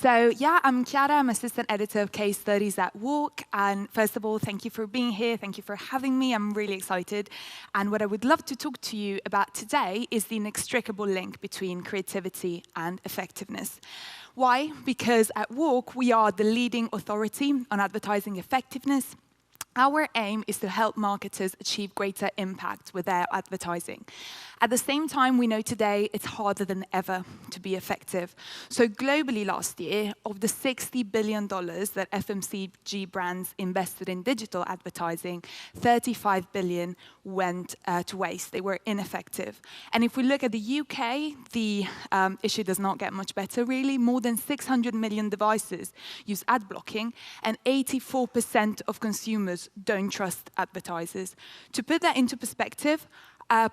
So yeah, I'm Chiara. I'm assistant editor of case studies at WARC. And first of all, thank you for being here. Thank you for having me. I'm really excited. And what I would love to talk to you about today is the inextricable link between creativity and effectiveness. Why? Because at WARC, we are the leading authority on advertising effectiveness. Our aim is to help marketers achieve greater impact with their advertising. At the same time, we know today it's harder than ever to be effective. So globally last year, of the $60 billion that FMCG brands invested in digital advertising, $35 billion went to waste. They were ineffective. And if we look at the UK, the issue does not get much better, really. More than 600 million devices use ad blocking, and 84% of consumers don't trust advertisers. To put that into perspective,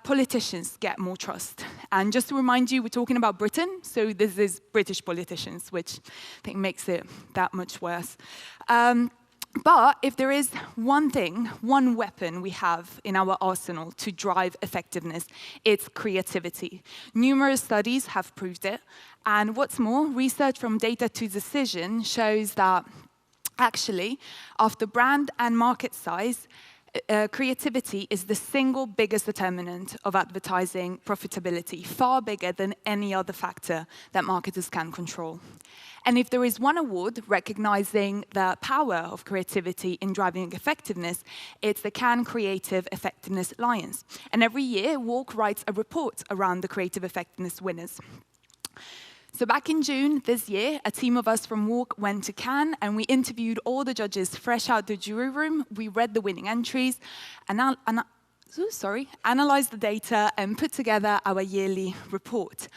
politicians get more trust. And just to remind you, we're talking about Britain, so this is British politicians, which I think makes it that much worse. But if there is one thing, one weapon we have in our arsenal to drive effectiveness, it's creativity. Numerous studies have proved it. And what's more, research from Data to Decision shows that actually, after brand and market size, creativity is the single biggest determinant of advertising profitability, far bigger than any other factor that marketers can control. And if there is one award recognizing the power of creativity in driving effectiveness, it's the Cannes Creative Effectiveness Alliance. And every year, WARC writes a report around the creative effectiveness winners. So back in June this year, a team of us from WARC went to Cannes, and we interviewed all the judges fresh out the jury room. We read the winning entries, analyzed the data, and put together our yearly report.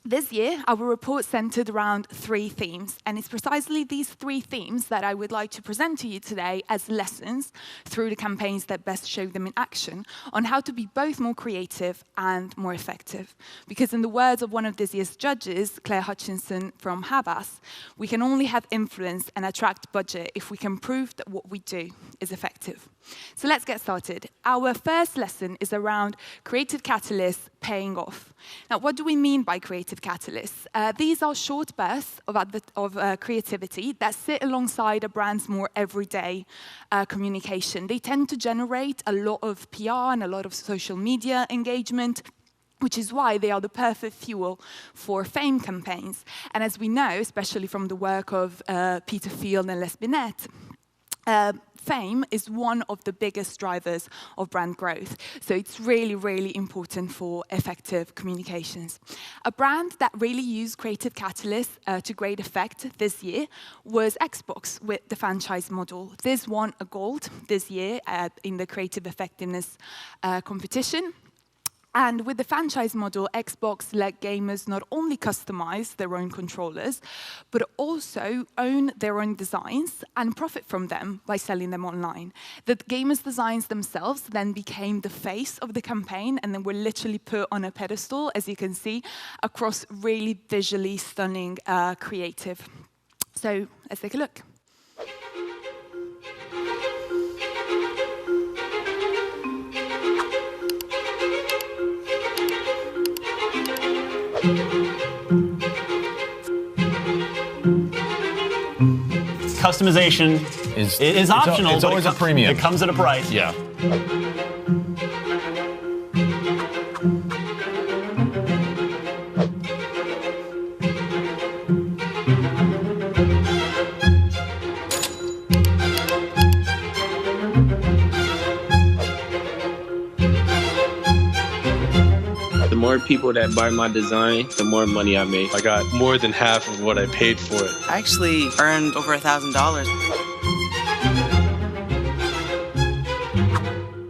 This year, our report centered around 3 themes, and it's precisely these 3 themes that I would like to present to you today as lessons through the campaigns that best show them in action on how to be both more creative and more effective. Because in the words of one of this year's judges, Claire Hutchinson from Havas, we can only have influence and attract budget if we can prove that what we do is effective. So let's get started. Our first lesson is around creative catalysts paying off. Now, what do we mean by creative catalysts? These are short bursts of creativity that sit alongside a brand's more everyday communication. They tend to generate a lot of PR and a lot of social media engagement, which is why they are the perfect fuel for fame campaigns. And as we know, especially from the work of Peter Field and Les Binet, fame is one of the biggest drivers of brand growth. So it's really, really important for effective communications. A brand that really used creative catalysts to great effect this year was Xbox with the franchise model. This won a gold this year in the creative effectiveness competition. And with the franchise model, Xbox let gamers not only customize their own controllers, but also own their own designs and profit from them by selling them online. The gamers' designs themselves then became the face of the campaign and then were literally put on a pedestal, as you can see, across really visually stunning creative. So let's take a look. Customization is optional. It's always a premium. It comes at a price. Yeah. The more people that buy my design, the more money I make. I got more than half of what I paid for it. I actually earned over $1,000.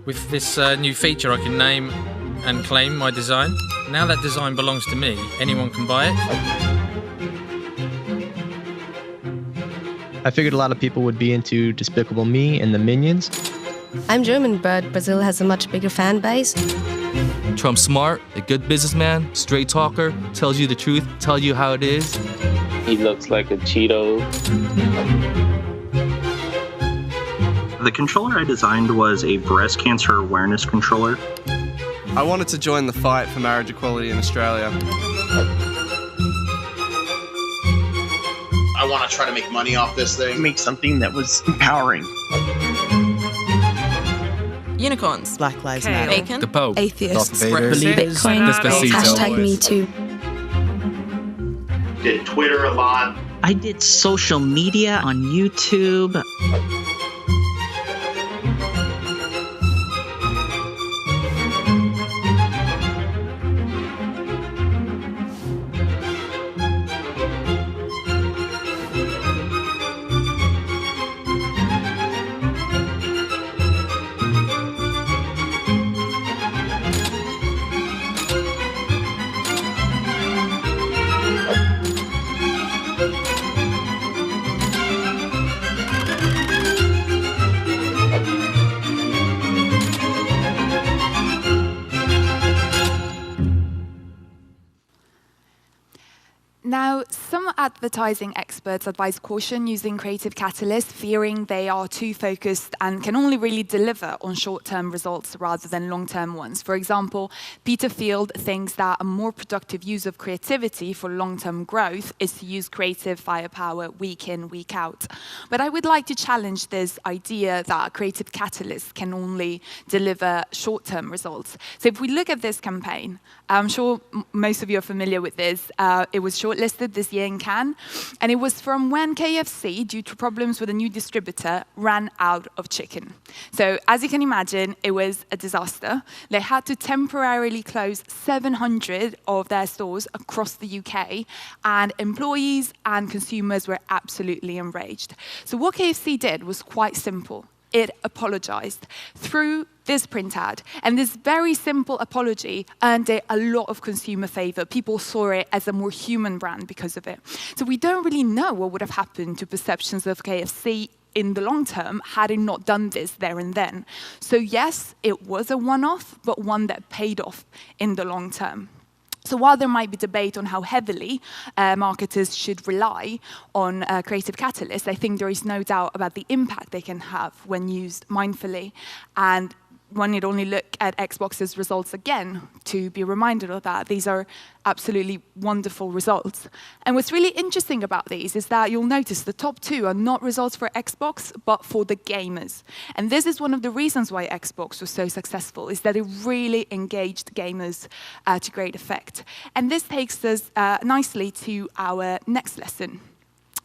With this new feature, I can name and claim my design. Now that design belongs to me. Anyone can buy it. I figured a lot of people would be into Despicable Me and the Minions. I'm German, but Brazil has a much bigger fan base. Trump's smart, a good businessman, straight talker, tells you the truth, tells you how it is. He looks like a Cheeto. The controller I designed was a breast cancer awareness controller. I wanted to join the fight for marriage equality in Australia. I want to try to make money off this thing. Make something that was empowering. Unicorns. Black Lives Kale. Matter. Bacon. The Pope. Atheists. Bitcoin. Despacito. Hashtag me too. Did Twitter a lot. I did social media on YouTube. Now, some advertising experts advise caution using creative catalysts, fearing they are too focused and can only really deliver on short-term results rather than long-term ones. For example, Peter Field thinks that a more productive use of creativity for long-term growth is to use creative firepower week in, week out. But I would like to challenge this idea that creative catalysts can only deliver short-term results. So if we look at this campaign, I'm sure most of you are familiar with this. It was shortlisted this year in Cannes, and it was from when KFC, due to problems with a new distributor, ran out of chicken. So as you can imagine, it was a disaster. They had to temporarily close 700 of their stores across the UK, and employees and consumers were absolutely enraged. So what KFC did was quite simple. It apologized through this print ad. And this very simple apology earned it a lot of consumer favor. People saw it as a more human brand because of it. So we don't really know what would have happened to perceptions of KFC in the long term had it not done this there and then. So yes, it was a one-off, but one that paid off in the long term. So while there might be debate on how heavily marketers should rely on creative catalysts, I think there is no doubt about the impact they can have when used mindfully. And one need only look at Xbox's results again to be reminded of that. These are absolutely wonderful results. And what's really interesting about these is that you'll notice the top two are not results for Xbox, but for the gamers. And this is one of the reasons why Xbox was so successful, is that it really engaged gamers to great effect. And this takes us nicely to our next lesson,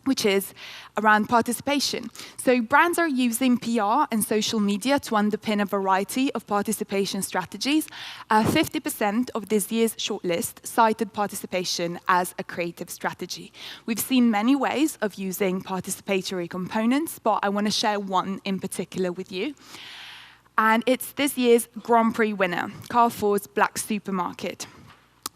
which is around participation. So brands are using PR and social media to underpin a variety of participation strategies. 50% of this year's shortlist cited participation as a creative strategy. We've seen many ways of using participatory components, but I want to share one in particular with you. And it's this year's Grand Prix winner, Carrefour's Black Supermarket.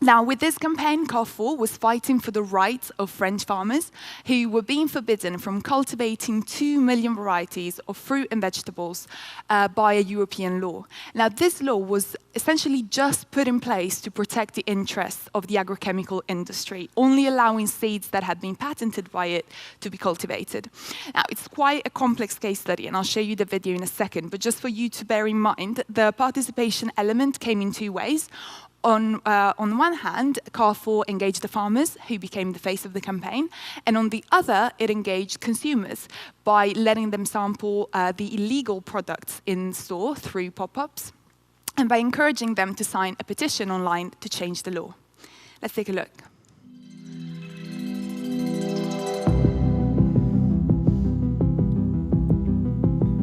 Now, with this campaign, Carrefour was fighting for the rights of French farmers who were being forbidden from cultivating 2 million varieties of fruit and vegetables by a European law. Now, this law was essentially just put in place to protect the interests of the agrochemical industry, only allowing seeds that had been patented by it to be cultivated. Now, it's quite a complex case study, and I'll show you the video in a second, but just for you to bear in mind, the participation element came in two ways. On one hand, Carrefour engaged the farmers, who became the face of the campaign, and on the other, it engaged consumers by letting them sample the illegal products in store through pop-ups, and by encouraging them to sign a petition online to change the law. Let's take a look.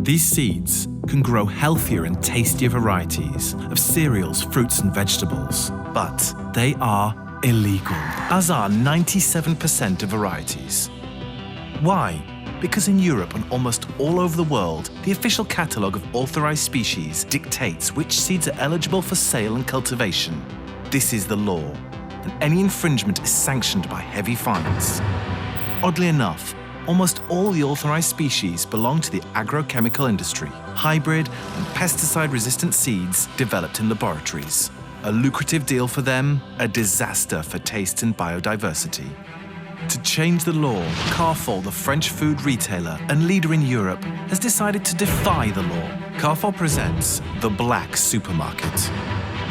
These seeds can grow healthier and tastier varieties of cereals, fruits and vegetables, but they are illegal, as are 97% of varieties. Why? Because in Europe and almost all over the world, the official catalogue of authorized species dictates which seeds are eligible for sale and cultivation. This is the law, and any infringement is sanctioned by heavy fines. Oddly enough, almost all the authorized species belong to the agrochemical industry, hybrid and pesticide-resistant seeds developed in laboratories. A lucrative deal for them, a disaster for taste and biodiversity. To change the law, Carrefour, the French food retailer and leader in Europe, has decided to defy the law. Carrefour presents the Black Supermarket.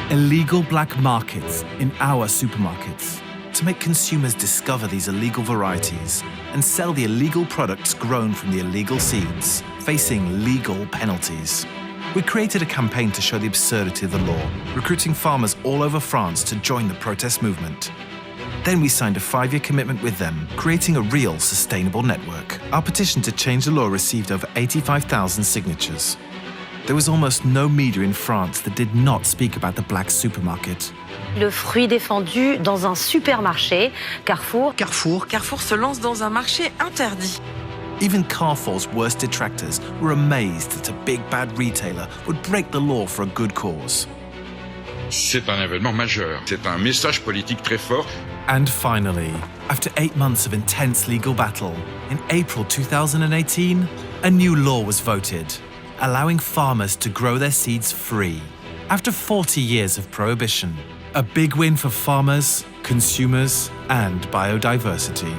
Illegal black markets in our supermarkets. to make consumers discover these illegal varieties and sell the illegal products grown from the illegal seeds, facing legal penalties. We created a campaign to show the absurdity of the law, recruiting farmers all over France to join the protest movement. Then we signed a 5-year commitment with them, creating a real sustainable network. Our petition to change the law received over 85,000 signatures. There was almost no media in France that did not speak about the black supermarket. Le fruit défendu dans un supermarché, Carrefour. Carrefour se lance dans un marché interdit. Even Carrefour's worst detractors were amazed that a big bad retailer would break the law for a good cause. C'est un événement majeur. C'est un message politique très fort. And finally, after 8 months of intense legal battle, in April 2018, a new law was voted, allowing farmers to grow their seeds free. After 40 years of prohibition, a big win for farmers, consumers, and biodiversity.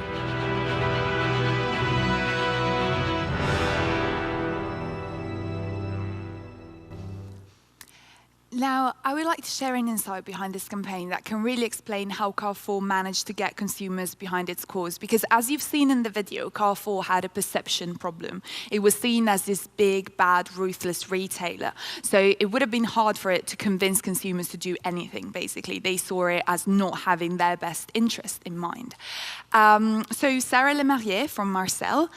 Now, I would like to share an insight behind this campaign that can really explain how Carrefour managed to get consumers behind its cause. Because as you've seen in the video, Carrefour had a perception problem. It was seen as this big, bad, ruthless retailer. So it would have been hard for it to convince consumers to do anything, basically. They saw it as not having their best interest in mind. So Sarah Lemarié from Marcel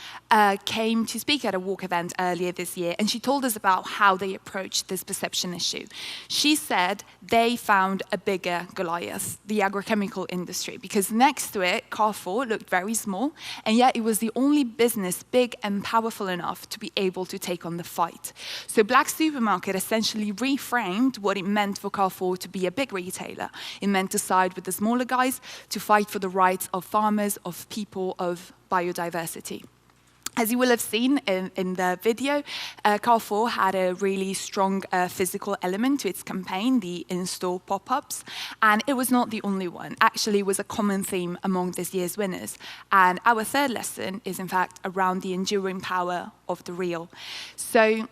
came to speak at a walk event earlier this year, and she told us about how they approached this perception issue. She said they found a bigger Goliath, the agrochemical industry, because next to it, Carrefour looked very small, and yet it was the only business big and powerful enough to be able to take on the fight. So Black Supermarket essentially reframed what it meant for Carrefour to be a big retailer. It meant to side with the smaller guys, to fight for the rights of farmers, of people, of biodiversity. As you will have seen in the video, Carrefour had a really strong physical element to its campaign, the in-store pop-ups, and it was not the only one. Actually, it was a common theme among this year's winners. And our third lesson is, in fact, around the enduring power of the real. So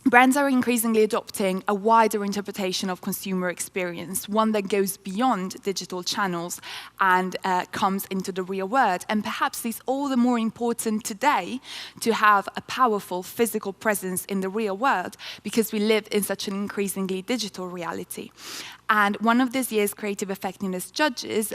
brands are increasingly adopting a wider interpretation of consumer experience, one that goes beyond digital channels and comes into the real world. And perhaps it's all the more important today to have a powerful physical presence in the real world because we live in such an increasingly digital reality. And one of this year's creative effectiveness judges,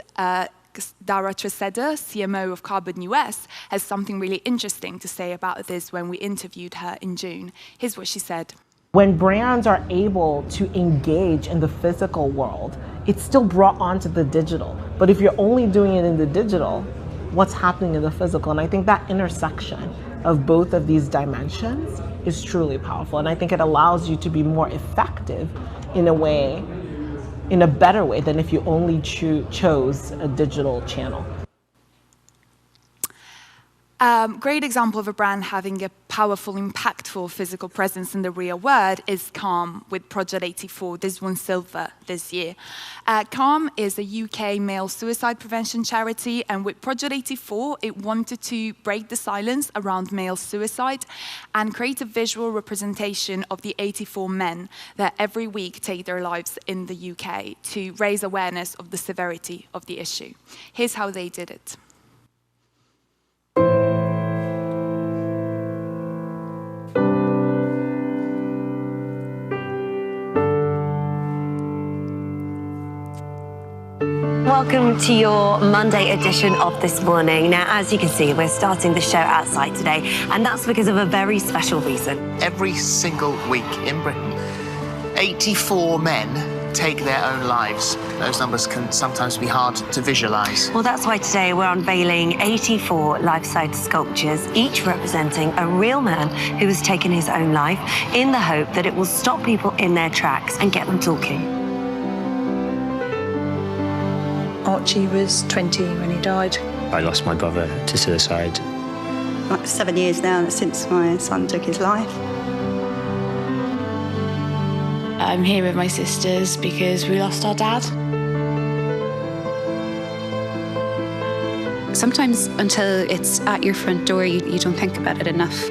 Dara Treseder, CMO of Carbon US, has something really interesting to say about this when we interviewed her in June. Here's what she said. When brands are able to engage in the physical world, it's still brought onto the digital. But if you're only doing it in the digital, what's happening in the physical? And I think that intersection of both of these dimensions is truly powerful. And I think it allows you to be more effective in a way, in a better way than if you only chose a digital channel. Great example of a brand having a powerful, impactful physical presence in the real world is Calm with Project 84. This won silver this year. Calm is a UK male suicide prevention charity, and with Project 84, it wanted to break the silence around male suicide and create a visual representation of the 84 men that every week take their lives in the UK to raise awareness of the severity of the issue. Here's how they did it. Welcome to your Monday edition of This Morning. Now, as you can see, we're starting the show outside today, and that's because of a very special reason. Every single week in Britain, 84 men take their own lives. Those numbers can sometimes be hard to visualize. Well, that's why today we're unveiling 84 life-size sculptures, each representing a real man who has taken his own life, in the hope that it will stop people in their tracks and get them talking. Archie was 20 when he died. I lost my brother to suicide. 7 years now since my son took his life. I'm here with my sisters because we lost our dad. Sometimes until it's at your front door, you don't think about it enough.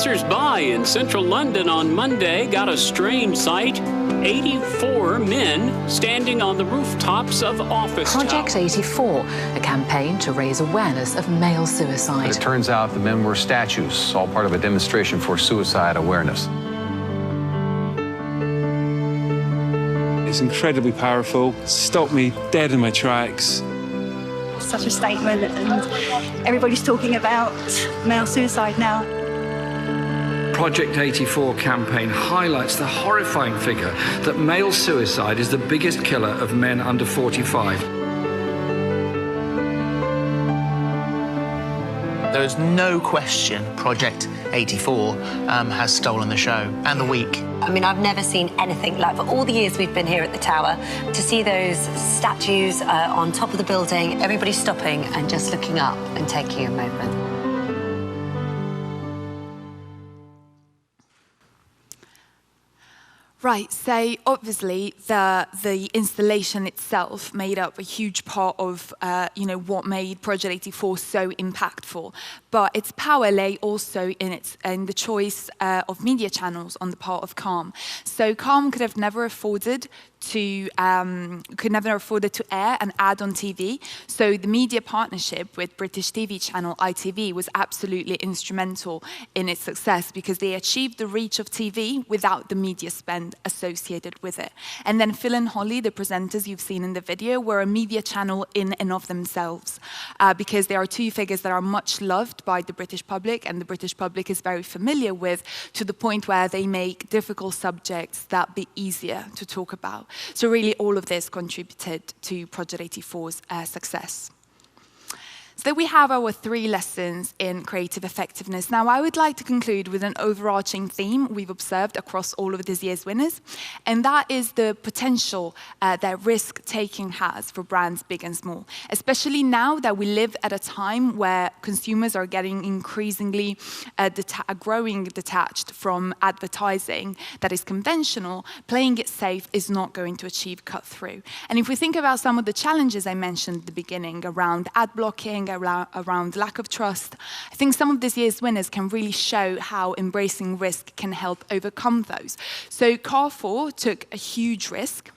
Passers-by in central London on Monday got a strange sight. 84 men standing on the rooftops of office towers. Project 84, a campaign to raise awareness of male suicide. But it turns out the men were statues, all part of a demonstration for suicide awareness. It's incredibly powerful. Stopped me dead in my tracks. Such a statement, and everybody's talking about male suicide now. Project 84 campaign highlights the horrifying figure that male suicide is the biggest killer of men under 45. There is no question Project 84 has stolen the show and the week. I mean, I've never seen anything like, for all the years we've been here at the tower, to see those statues on top of the building, everybody stopping and just looking up and taking a moment. Right, so obviously the installation itself made up a huge part of what made Project 84 so impactful, but its power lay also in the choice of media channels on the part of CALM. So CALM could never afforded to air an ad on TV. So the media partnership with British TV channel ITV was absolutely instrumental in its success because they achieved the reach of TV without the media spend associated with it. And then Phil and Holly, the presenters you've seen in the video, were a media channel in and of themselves because they are two figures that are much loved by the British public, and the British public is very familiar with, to the point where they make difficult subjects that be easier to talk about. So really all of this contributed to Project 84's success. So we have our 3 lessons in creative effectiveness. Now, I would like to conclude with an overarching theme we've observed across all of this year's winners, and that is the potential that risk-taking has for brands big and small, especially now that we live at a time where consumers are getting increasingly growing detached from advertising that is conventional. Playing it safe is not going to achieve cut-through. And if we think about some of the challenges I mentioned at the beginning around ad blocking, around lack of trust, I think some of this year's winners can really show how embracing risk can help overcome those. So Carrefour took a huge risk.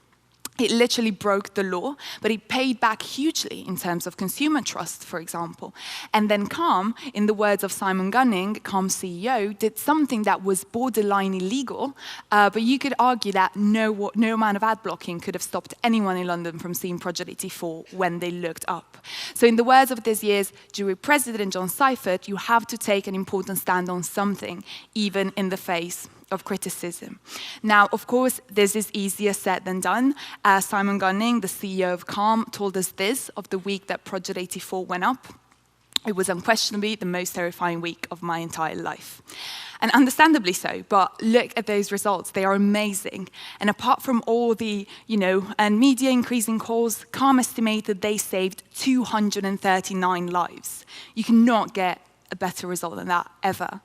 It literally broke the law, but it paid back hugely in terms of consumer trust, for example. And then CALM, in the words of Simon Gunning, CALM's CEO, did something that was borderline illegal, but you could argue that no amount of ad blocking could have stopped anyone in London from seeing Project 84 when they looked up. So in the words of this year's jury president, John Seifert, you have to take an important stand on something, even in the face of criticism. Now, of course, this is easier said than done. Simon Gunning, the CEO of CALM, told us this of the week that Project 84 went up. It was unquestionably the most terrifying week of my entire life. And understandably so, but look at those results. They are amazing. And apart from all the, and media increasing calls, CALM estimated they saved 239 lives. You cannot get a better result than that, ever.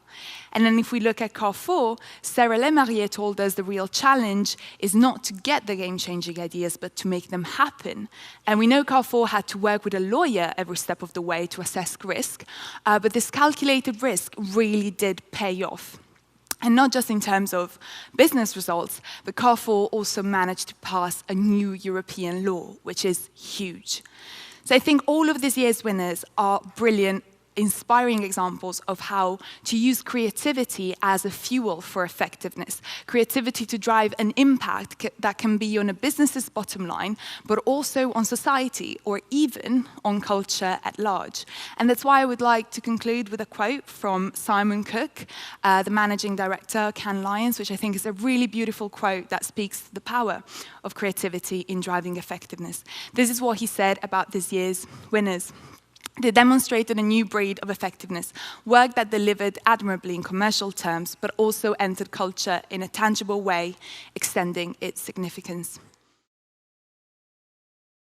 And then if we look at Carrefour, Sarah Lemarié told us the real challenge is not to get the game-changing ideas, but to make them happen. And we know Carrefour had to work with a lawyer every step of the way to assess risk, but this calculated risk really did pay off. And not just in terms of business results, but Carrefour also managed to pass a new European law, which is huge. So I think all of this year's winners are brilliant, inspiring examples of how to use creativity as a fuel for effectiveness. Creativity to drive an impact that can be on a business's bottom line, but also on society or even on culture at large. And that's why I would like to conclude with a quote from Simon Cook, the managing director of Cannes Lions, which I think is a really beautiful quote that speaks to the power of creativity in driving effectiveness. This is what he said about this year's winners. They demonstrated a new breed of effectiveness, work that delivered admirably in commercial terms, but also entered culture in a tangible way, extending its significance.